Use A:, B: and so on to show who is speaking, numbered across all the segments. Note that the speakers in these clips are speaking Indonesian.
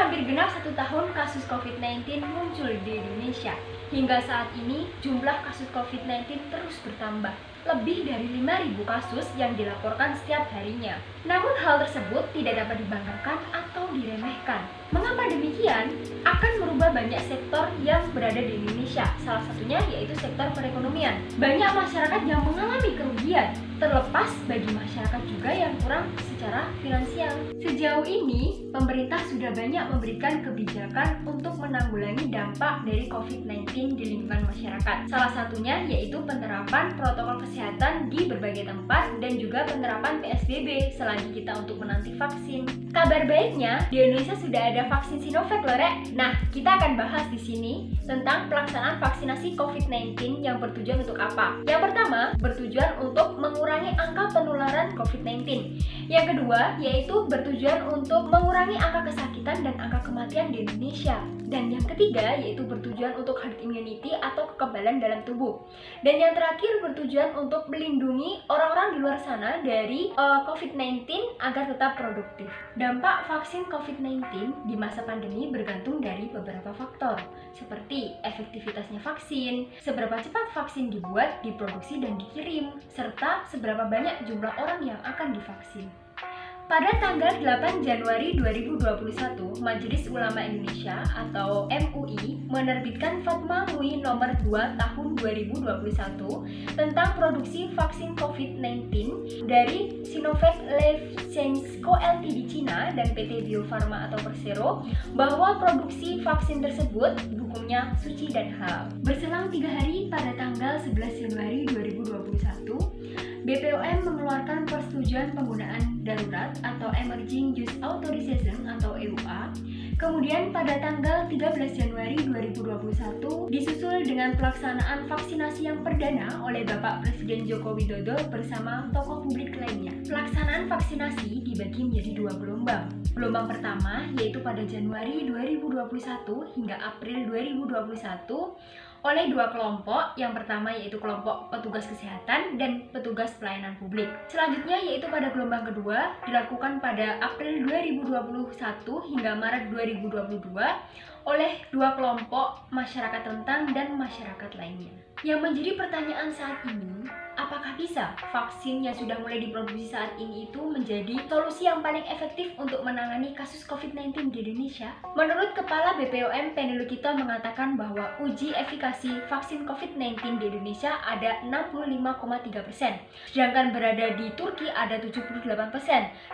A: hampir genap 1 tahun kasus COVID-19 muncul di Indonesia. Hingga saat ini, jumlah kasus COVID-19 terus bertambah. Lebih dari 5.000 kasus yang dilaporkan setiap harinya. Namun hal tersebut tidak dapat dibanggakan atau diremehkan. Mengapa demikian? Akan merubah banyak sektor yang berada di Indonesia. Salah satunya yaitu sektor perekonomian. Banyak masyarakat yang mengalami kerugian, terlepas bagi masyarakat juga yang kurang secara finansial. Sejauh ini, pemerintah sudah banyak memberikan kebijakan untuk menanggulangi dampak dari COVID-19 di lingkungan masyarakat. Salah satunya yaitu penerapan protokol kesehatan di berbagai tempat dan juga penerapan PSBB selagi kita untuk menanti vaksin. Kabar baiknya, di Indonesia sudah ada vaksin Sinovac loh, Rek. Nah, kita akan bahas di sini tentang pelaksanaan vaksinasi COVID-19 yang bertujuan untuk apa. Yang pertama, bertujuan untuk mengurangi angka penularan COVID-19. Yang kedua, yaitu bertujuan untuk mengurangi angka kesakitan dan angka kematian di Indonesia. Dan yang ketiga, yaitu bertujuan untuk herd immunity atau kekebalan dalam tubuh. Dan yang terakhir, bertujuan untuk melindungi orang-orang di luar sana dari COVID-19 agar tetap produktif. Dampak vaksin COVID-19 di masa pandemi bergantung dari beberapa faktor, seperti efektivitasnya vaksin, seberapa cepat vaksin dibuat, diproduksi, dan dikirim, serta seberapa banyak jumlah orang yang akan divaksin. Pada tanggal 8 Januari 2021, Majelis Ulama Indonesia atau MUI menerbitkan Fatwa MUI nomor 2 tahun 2021 tentang produksi vaksin COVID-19 dari Sinovac Life Sciences Co. Ltd Cina dan PT Bio Farma atau Persero bahwa produksi vaksin tersebut hukumnya suci dan halal. Berselang 3 hari pada tanggal 11 Januari 2021, BPOM mengeluarkan persetujuan penggunaan darurat atau Emerging Use Authorization atau EUA. Kemudian pada tanggal 13 Januari 2021 disusul dengan pelaksanaan vaksinasi yang perdana oleh Bapak Presiden Joko Widodo bersama tokoh publik lainnya. Pelaksanaan vaksinasi dibagi menjadi 2 gelombang. Gelombang pertama yaitu pada Januari 2021 hingga April 2021 oleh 2 kelompok. Yang pertama yaitu kelompok petugas kesehatan dan petugas pelayanan publik. Selanjutnya yaitu pada gelombang kedua dilakukan pada April 2021 hingga Maret 2022 oleh 2 kelompok masyarakat rentan dan masyarakat lainnya. Yang menjadi pertanyaan saat ini, apakah bisa vaksin yang sudah mulai diproduksi saat ini itu menjadi solusi yang paling efektif untuk menangani kasus COVID-19 di Indonesia? Menurut Kepala BPOM Penelukito mengatakan bahwa uji efikasi vaksin COVID-19 di Indonesia ada 65,3%, sedangkan berada di Turki ada 78%,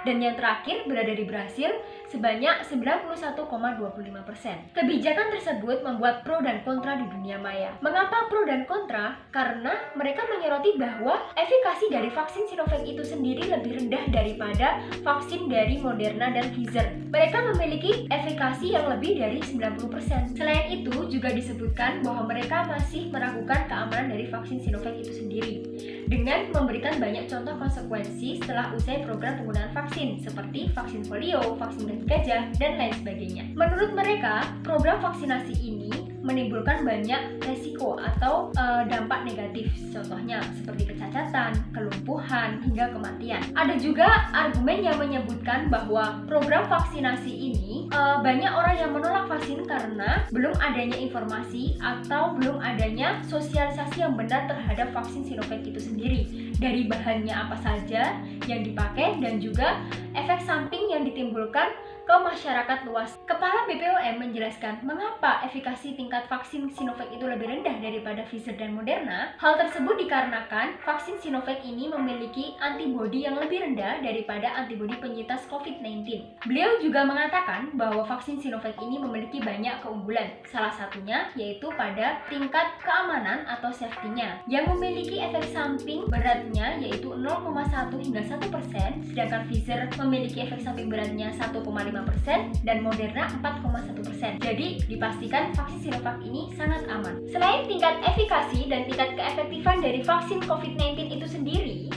A: dan yang terakhir berada di Brasil sebanyak 91,25%. Kebijakan tersebut membuat pro dan kontra di dunia maya. Mengapa pro dan kontra? Karena mereka menyoroti bahwa efikasi dari vaksin Sinovac itu sendiri lebih rendah daripada vaksin dari Moderna dan Pfizer. Mereka memiliki efikasi yang lebih dari 90%. Selain itu, juga disebutkan bahwa mereka masih meragukan keamanan dari vaksin Sinovac itu sendiri, dengan memberikan banyak contoh konsekuensi setelah usai program penggunaan vaksin, seperti vaksin polio, vaksin penyakit gajah, dan lain sebagainya. Menurut mereka, program vaksinasi ini menimbulkan banyak resiko atau dampak negatif, contohnya seperti kecacatan, kelumpuhan, hingga kematian. Ada juga argumen yang menyebutkan bahwa program vaksinasi ini banyak orang yang menolak vaksin karena belum adanya informasi atau belum adanya sosialisasi yang benar terhadap vaksin Sinovac itu sendiri, dari bahannya apa saja yang dipakai dan juga efek samping yang ditimbulkan ke masyarakat luas. Kepala BPOM menjelaskan mengapa efikasi tingkat vaksin Sinovac itu lebih rendah daripada Pfizer dan Moderna. Hal tersebut dikarenakan vaksin Sinovac ini memiliki antibodi yang lebih rendah daripada antibodi penyintas COVID-19. Beliau juga mengatakan bahwa vaksin Sinovac ini memiliki banyak keunggulan. Salah satunya yaitu pada tingkat keamanan atau safety-nya, yang memiliki efek samping beratnya yaitu 0,1 hingga 1%, sedangkan Pfizer memiliki efek samping beratnya 1,5% dan Moderna 4,1%. Jadi dipastikan vaksin Sinovac ini sangat aman. Selain tingkat efikasi dan tingkat keefektifan dari vaksin COVID-19 itu sendiri,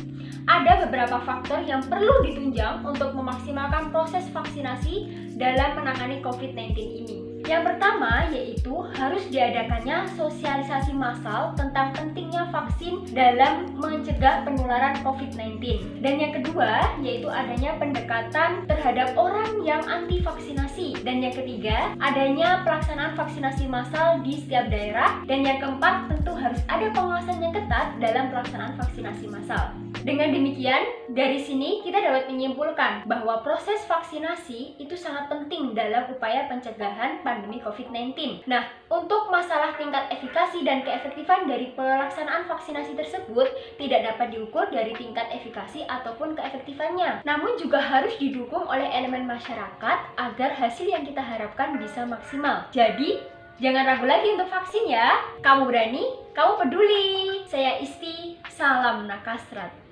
A: ada beberapa faktor yang perlu ditunjang untuk memaksimalkan proses vaksinasi dalam menangani COVID-19 ini. Yang pertama yaitu harus diadakannya sosialisasi massal tentang pentingnya vaksin dalam mencegah penularan COVID-19. Dan yang kedua yaitu adanya pendekatan terhadap orang yang anti vaksinasi. Dan yang ketiga adanya pelaksanaan vaksinasi massal di setiap daerah. Dan yang keempat tentu harus ada pengawasan yang ketat dalam pelaksanaan vaksinasi massal. Dengan demikian, dari sini kita dapat menyimpulkan bahwa proses vaksinasi itu sangat penting dalam upaya pencegahan pandemi COVID-19. Nah, untuk masalah tingkat efikasi dan keefektifan dari pelaksanaan vaksinasi tersebut tidak dapat diukur dari tingkat efikasi ataupun keefektifannya, namun juga harus didukung oleh elemen masyarakat agar hasil yang kita harapkan bisa maksimal. Jadi, jangan ragu lagi untuk vaksin ya. Kamu berani, kamu peduli. Saya Isti, salam Nakasrat.